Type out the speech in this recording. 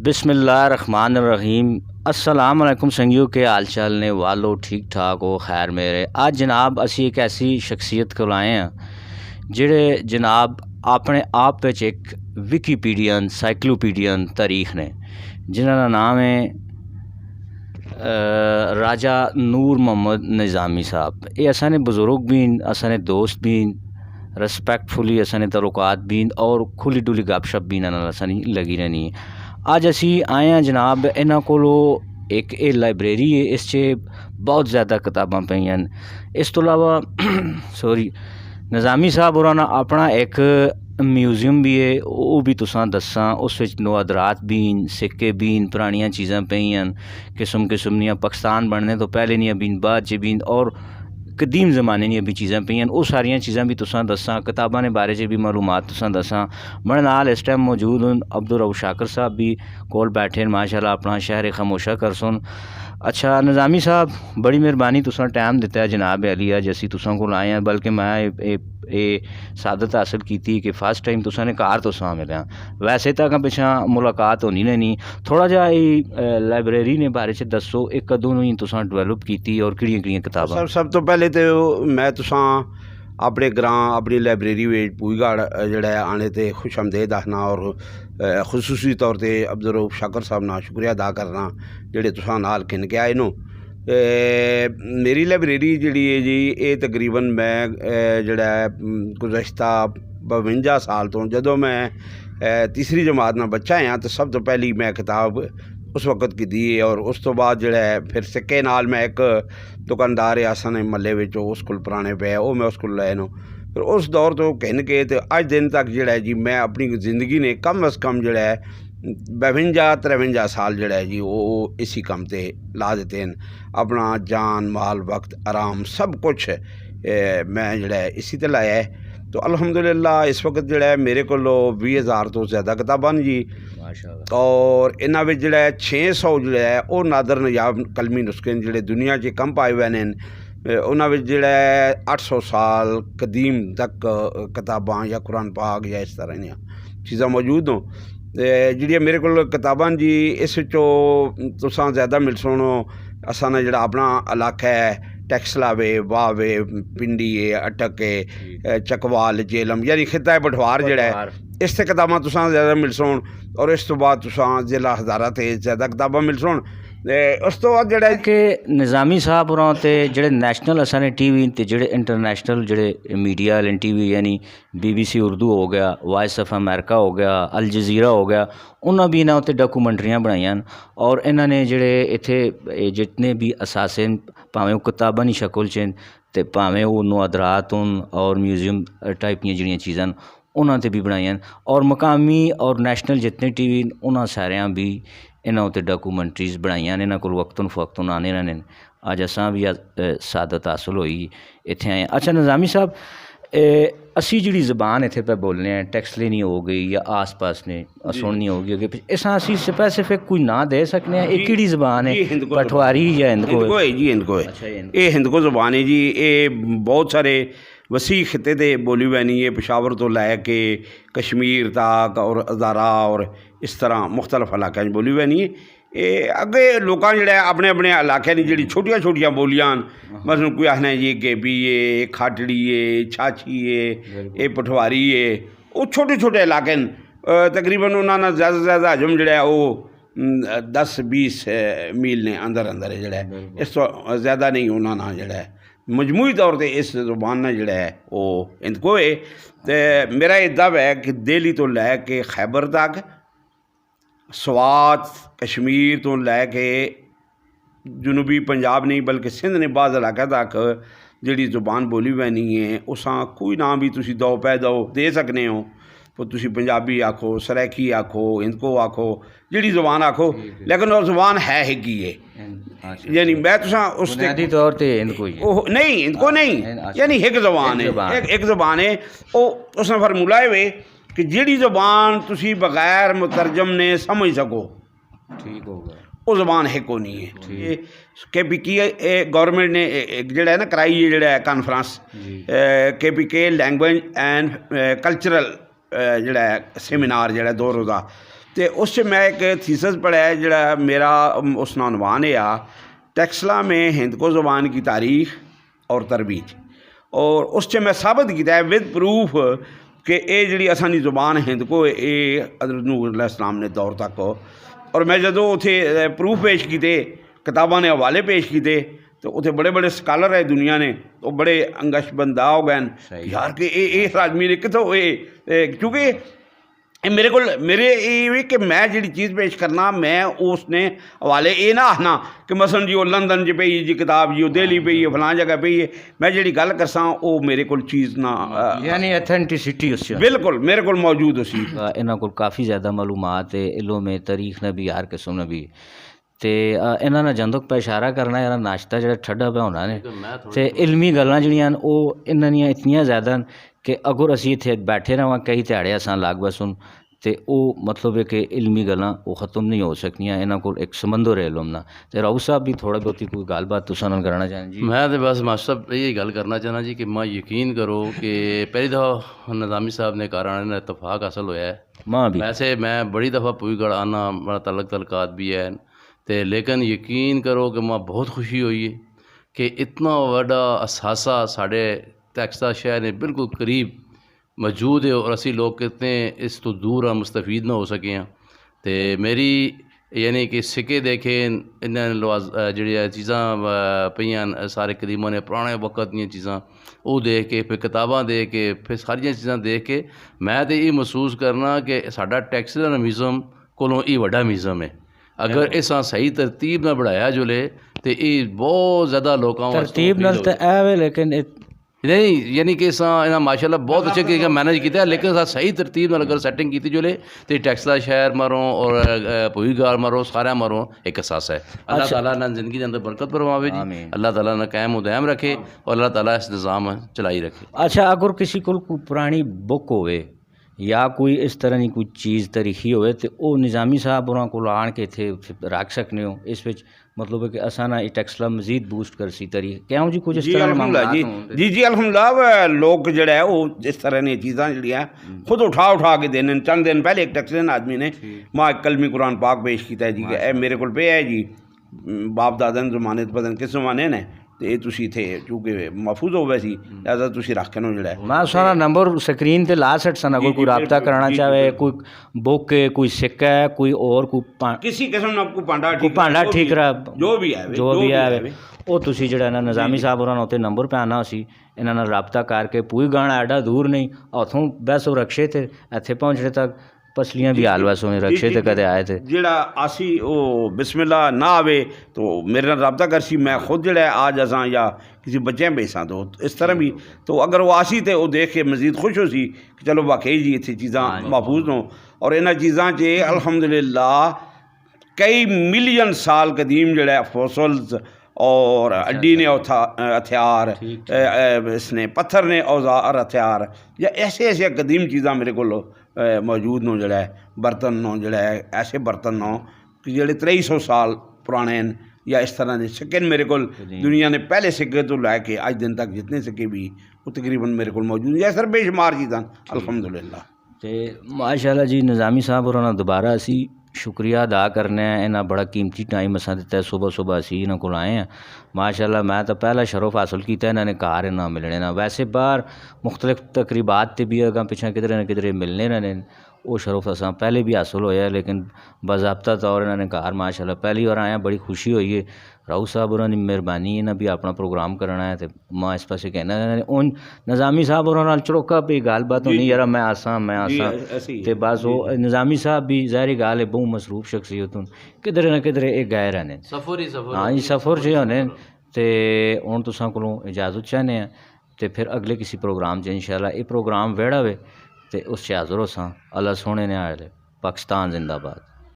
बिस्मिल्लाहिर्रहमानिर्रहीम। अस्सलाम वालेकुम संगियों, के हाल चाल ने वालो ठीक ठाक हो खैर मेरे। आज जनाब असी एक ऐसी शख्सियत को लाए हैं जिहड़े जनाब अपने आप विच एक विकीपीडियन साइक्लोपीडियन तारीख ने, जिन्हां दा नाम है राजा नूर मोहम्मद निज़ामी साहब। ये असाने बुज़ुर्ग भी, असाने दोस्त भी, रिस्पैक्टफुली असाने तल्लुकात भी और खुली डुली गपशप भी इन्हां नाल असानी लगी रहनी है। अज असी आए हैं जनाब इन्हां कोलों एक ये लाइब्रेरी है, इस च बहुत ज़्यादा किताबां पईयां न। इस तो इलावा सॉरी निज़ामी साहब होरां दा अपना एक म्यूजियम भी है, वो भी तुसां दस्सां। उस विच नवादरात भी, सिक्के भी, पुरानियां चीज़ां पईयां किस्म किस्म दियां, पाकिस्तान बनने तो पहले दियां भी, बाद च भी और कदीम ज़माने दियां भी चीज़ां पईयां। वो सारियां चीज़ां भी तुसां दस्सां, किताबां दे बारे च भी मालूमात तुसां दस्सां। मेरे नाल इस टाइम मौजूद हन अब्दुल रऊफ शाकर साहब भी कोल बैठे माशाअल्लाह, अपना शहर खामोशा कर सुन। अच्छा निज़ामी साहब, बड़ी मेहरबानी तुसां टाइम दिता है जनाब अली। अज असी तुसां कोल आए हैं, बल्कि मैं सादत हासिल की कि फर्स्ट टाइम तुसां ने घर तुसां मिले। वैसे तो अगर पिछा मुलाकात होनी नहीं। थोड़ा जा लाइब्रेरी ने बारे च दसो, एक कदों ही तुसां डेवलप की और किहड़ियां किताबां? सब तो पहले तो मैं तुसां अपने ग्रां अपनी लाइब्रेरी में पूईगढ़ जड़ा आने ते खुश आमदेद आखना और खसूसी तौर पर अब्दुल रऊफ शाकर साहब ना शुक्रिया अदा करना जेह्ड़े तुसां नाल किन के आए नो। मेरी लाइब्रेरी जिहड़ी है जी, ये तकरीबन मैं जड़ा गुज़श्ता 52 साल तो जदों मैं तीसरी जमात ना बच्चा हाँ तो सब तो पहली मैं किताब उस वक्त की दी है। और उस तो बाद जड़ा फिर सिक्के नाल मैं एक दुकानदार है आसन महल्ले में उस कोल पुराने पे वो मैं उस कोल ले नो। फिर उस दौर तो कहन के तो अज दिन तक जड़ा जी मैं अपनी ज़िंदगी ने कम अज़ कम जड़ा 52-53 साल जड़ा है जी वो इसी कम ते ला देते हैं। अपना जान माल वक्त आराम सब कुछ मैं जड़ा इसी ते लाया है। तो अल्हम्दुलिल्लाह इस वक्त जड़ा है मेरे को 20,000 तो ज़्यादा किताबां जी माशाअल्लाह। और इन्हां विच जड़ा 600 जड़ा है वो नादर नजाब कलमी नुस्खे जड़े दुनिया च कम पाए हुए हैं। उन्हां विच जड़ा 800 साल कदीम तक किताबां या कुरान पाक या इस तरह दियां चीज़ां मौजूद हों। जिहड़ियां मेरे को किताबां जी इस विचों तुसां ज़्यादा मिल सुनो असां जड़ा अपना इलाका है टैक्सला वे वाह वे पिंडी है अटक है चकवाल जेलम यानी खिता बठवार जड़ा है इस ते किताबां तुसां ज़्यादा मिल सुन। और इस तो बाद तुसां जिला हज़ारा ते ज़्यादा किताबां मिल सुन। उस तो बाद जड़ा कि निज़ामी साहब होरां ते जेह्ड़े नैशनल असाने टीवी ते जेह्ड़े इंटरनेशनल जेह्ड़े मीडिया आह्ले टीवी यानी BBC उर्दू हो गया, वॉइस ऑफ अमेरिका हो गया, अल जज़ीरा हो गया, उन्होंने भी इन्हां उत्ते डॉक्यूमेंट्रियां बनाईयां और इन्हां ने जेह्ड़े इत्थे जितने भी असासे भावें ओह् किताबां दी शक्ल च ते भावें ओह् नवादरात होन और म्यूजियम टाइप दियां जेह्ड़ियां चीज़ां न उन्हां ते भी बनाईयां और मकामी और नैशनल जितने टीवी उन्हां सारियां भी इन्हां उत्ते डॉक्यूमेंट्रीज़ बनाईयां ने। इन्हां कोल वक्तन फवक्तन आने रहने। अज असां भी सादत हासिल होई इत्थे आए। अच्छा निज़ामी साहब, असी जिहड़ी ज़बान इत्थे पे बोलने हैं टैक्सलेनी हो गई या आस पास ने सुननी होगी अगे इसां असी स्पैसिफिक कोई ना दे सकने हैं? ये किहड़ी ज़बान है, पठवारी या हिंदको है जी? हिंदको है। अच्छा, ये हिंदको ज़बान है जी। ये बहुत सारे वसी खिते ते बोली बैनी है, पेशावर तो लैके कश्मीर तक और अज़ारा और इस तरह मुख्तलिफ इलाकों में बोली बैनी है। ये अगे लोग जड़ा अपने अपने इलाके की जी छोटिया छोटिया बोलियां मतलब कोई आखना जी गेबी है, खाटड़ी है, छाछी है, ये पठवारी है, वो छोटे छोटे इलाके तकरीबन उन्होंने ज़्यादा से ज़्यादा हजम जड़ा वो 10-20 मील ने अंदर अंदर है जड़ा, इस तो ज़्यादा नहीं उन्होंने जड़ा मजमूई तौर पर इस ज़ुबान ने जड़ा है वो इनको है। तो मेरा ये दावा है कि दिल्ली तो लैके खैबर तक, स्वात कश्मीर तो लैके जनूबी पंजाब नहीं बल्कि सिंध ने बाद इलाके तक जिहड़ी ज़ुबान बोली बैनी है उसां कोई नाम भी तुसी दो पै दो दे सकने हो। तो तुसी पंजाबी आखो, सराइकी आखो, हिंदको आखो, जिहड़ी ज़ुबान आखो, लेकिन वो ज़ुबान है ही है। यानी मैं तुसां उस तौर पर हिंदको नहीं, हिंदको नहीं, यानी एक ज़ुबान है, एक ज़ुबान है। वो उसने फार्मूला है कि जिहड़ी ज़ुबान तुसी बगैर मुतरजम ने समझ सको, ठीक होगा, वो ज़ुबान है को नहीं है। KPK गवर्नमेंट ने जड़ा है ना कराई है जड़ा conference KPK language and cultural जड़ा सेमिनार जड़ा 2 रोज़ा تو اس سے میں ایک تھیسس پڑھا ہے جڑا میرا اس کا عنوان ہے ٹیکسلا میں ہند کو زبان کی تاریخ اور ترویج، اور اس سے میں ثابت کیا ہے ود پروف کہ یہ جڑی اسانی زبان ہند کو یہ حضرت نوح علیہ السلام نے دور تک، اور میں جدو اتنے پروف پیش کیتے، کتاباں نے حوالے پیش کیتے، تو اتنے بڑے بڑے سکالر ہے دنیا نے، تو بڑے انگش بندہ ہو گئے یار کہ اس آدمی نے کتوں کیونکہ میرے کو میرے کہ میں جڑی چیز پیش کرنا میں اس نے حوالے یہ نہ آخنا کہ مثلاً جی وہ لندن چ پئی جی کتاب، جی وہ دہلی پئی ہے، فلاں جگہ پئی ہے، میں جڑی گل کرساں وہ میرے کو چیز نہ یعنی ایتھینٹسٹی اس بالکل میرے کو موجود ہو سی، انہاں کول کافی زیادہ معلومات ہے، علم ہے، تاریخ نے بھی، ہر قسم نے بھی، تے انہاں نے جندک پہ اشارہ کرنا ہے ناشتہ جڑا ٹھڈا پہ ہونا نے، تے علمی گلاں جڑیاں وہ انہاں دیاں اتنیاں زیادہ کہ اگر اسی اتنے بیٹھے رہاں کئی تہاڑے اساں لاگ بسن تے او مطلب ہے کہ علمی گلاں وہ ختم نہیں ہو سکنیاں، انہاں کول ایک سمندر ہے علم نا۔ تے راؤ صاحب بھی تھوڑا بہتی کوئی گل بات تساں نال کرنا چاہیں جی؟ میں تو بس ماشٹر صاحب یہی گل کرنا چاہنا جی کہ ماں یقین کرو کہ پہلی دفعہ نظامی صاحب نے کارانہ اتفاق حاصل ہویا ہے، ماں بھی ویسے میں بڑی دفعہ پوئی گڑھ آنا، بڑا تعلقات بھی ہے تے، لیکن یقین کرو کہ ماں بہت خوشی ہوئی ہے کہ اتنا بڑا اثاثہ ساڑھے ٹیکسلا شہر نے بالکل قریب موجود ہے، اور اسی لوگ کتنے اس تو دور ہم مستفید نہ ہو سکے ہیں۔ تے میری یعنی کہ سکے دیکھیں انہیں جڑی چیزاں پئیاں سارے قدیموں نے پرانے وقت دیا چیزاں وہ دیکھ کے، پھر کتاباں دیکھ کے، پھر ساریاں چیزاں دیکھ کے میں تو یہ محسوس کرنا کہ ساڈا ٹیکسلا میوزیم کولوں یہ وڈا میوزیم ہے، اگر اس صحیح ترتیب نہ بڑھایا جلے تو یہ بہت زیادہ لوگوں ترتیب نال تے اے وے لیکن نہیں یعنی کہ اساں ماشاء اللہ بہت اچھے طریقے مینیج کیا ہے، لیکن اساں صحیح ترتیب نال اگر سیٹنگ کی جلے تو ٹیکسلا شہر ماروں اور پوئی گار ماروں سارا ماروں ایک احساس ہے۔ اللہ تعالیٰ نے زندگی کے اندر برکت فرماوے جی، اللہ تعالیٰ نے قائم و دائم رکھے، اور اللہ تعالیٰ اس نظام چلائی رکھے۔ اچھا اگر کسی کو کوئی پرانی بک ہوئے یا کوئی اس طرح کی کوئی چیز تاریخی ہوئے تو وہ نظامی صاحب انہاں کو آن کے اتنے رکھ سکنے ہو، اس وچ مطلب ہے کہ اسانا یہ ٹیکسلا مزید بوسٹ کر سی تاریخ کیوں جی کچھ اس جی طرح الحمدللہ جی الحمدللہ لوگ جڑا ہے وہ اس طرح کی چیزاں جڑیاں خود اٹھا کے دینے۔ چند دن پہلے ایک ٹیکسلین آدمی نے ماں ایک کلمی قرآن پاک پیش کیتا ہے جی کہ اے میرے کو پہ ہے جی باپ دادا زمانے پتہ نہیں کس زمانے نے، تو یہ تسی تھے چونکہ محفوظ ہو گئے سی لہٰذا تسی رکھ کے نو جڑا ہے میں سارا نمبر سکرین تے لا سٹ سن، اگر کوئی رابطہ کرنا چاہے، کوئی بک ہے، کوئی سکہ ہے، کوئی اور کوئی کسی قسم نہ کوئی پانڈا ٹھیک رہا جو بھی ہے وہ تسی جڑا نا نظامی صاحب ہوراں اتنے نمبر پہ آنا سی، انہاں نال رابطہ کر کے پوئی گانا ایڈا دور نہیں اتوں بس وہ رکشے تے اتنے پہنچنے تک پسلیاں بھی حال ویسے رکشے تے کدے آئے تھے جڑا آسی وہ بسم اللہ نہ آوے تو میرے نال رابطہ کرسی، میں خود جڑا ہے آ جاساں یا کسی بچے بھیجساں تو اس طرح بھی، تو اگر وہ آسی تے وہ دیکھ کے مزید خوش ہو سی کہ چلو واقعی جی اتنے چیزاں محفوظ ہوں، اور انہاں چیزاں چ الحمدللہ کئی ملین سال قدیم جڑا ہے فوسلز اور ہڈی نے ہتھیار، اس نے پتھر نے اوزار ہتھیار یا ایسے قدیم چیزاں میرے کو موجود نو جڑا ہے، برتن نو جڑا ہے ایسے برتن نو کہ جڑے 2300 سال پرانے ہیں یا اس طرح کے سکے میرے کو دنیا نے پہلے سکے تو لے کے آج دن تک جتنے سکے بھی وہ تقریباً میرے کو موجود ہیں، سر بے شمار چیزاں الحمدللہ۔ تے ماشاءاللہ جی نظامی صاحب اور دوبارہ اسی شکریہ ادا کرنے ہیں، انہاں بڑا قیمتی ٹائم اساں دتا ہے، صبح اسی انہاں کول آئے ہیں ماشاءاللہ۔ میں تو پہلا شرف حاصل کیتا انہاں نے گھر نہ ملنے نا، ویسے باہر مختلف تقریبات تے بھی اگاں پیچھے کدھر نہ کدھر ملنے رہنے، وہ شرف اساں پہلے بھی حاصل ہویا ہے، لیکن باضابطہ طور انہوں نے گھر ماشاءاللہ پہلی بار آیا، بڑی خوشی ہوئی ہے۔ راؤ صاحب انہوں نے مہربانی انہیں بھی اپنا پروگرام کرنا ہے، تو میں اس پاسے کہنا ان نظامی صاحب اور چڑوکا پہ گل بات ہونی یار میں آساں تے بس وہ نظامی صاحب بھی ظاہری گال ہے بہت مصروف شخصیت کدھر نہ کدھر یہ گئے رہنے، ہاں جی سفر سے ہونے، تے ہوں تساں کولوں اجازت چاہنے ہیں، تے پھر اگلے کسی پروگرام چ انشاءاللہ یہ پروگرام ویڑا ہوئے تے اس سے حاضر ہو ساں۔ اللہ سونے نے آئے پاکستان زندہ باد۔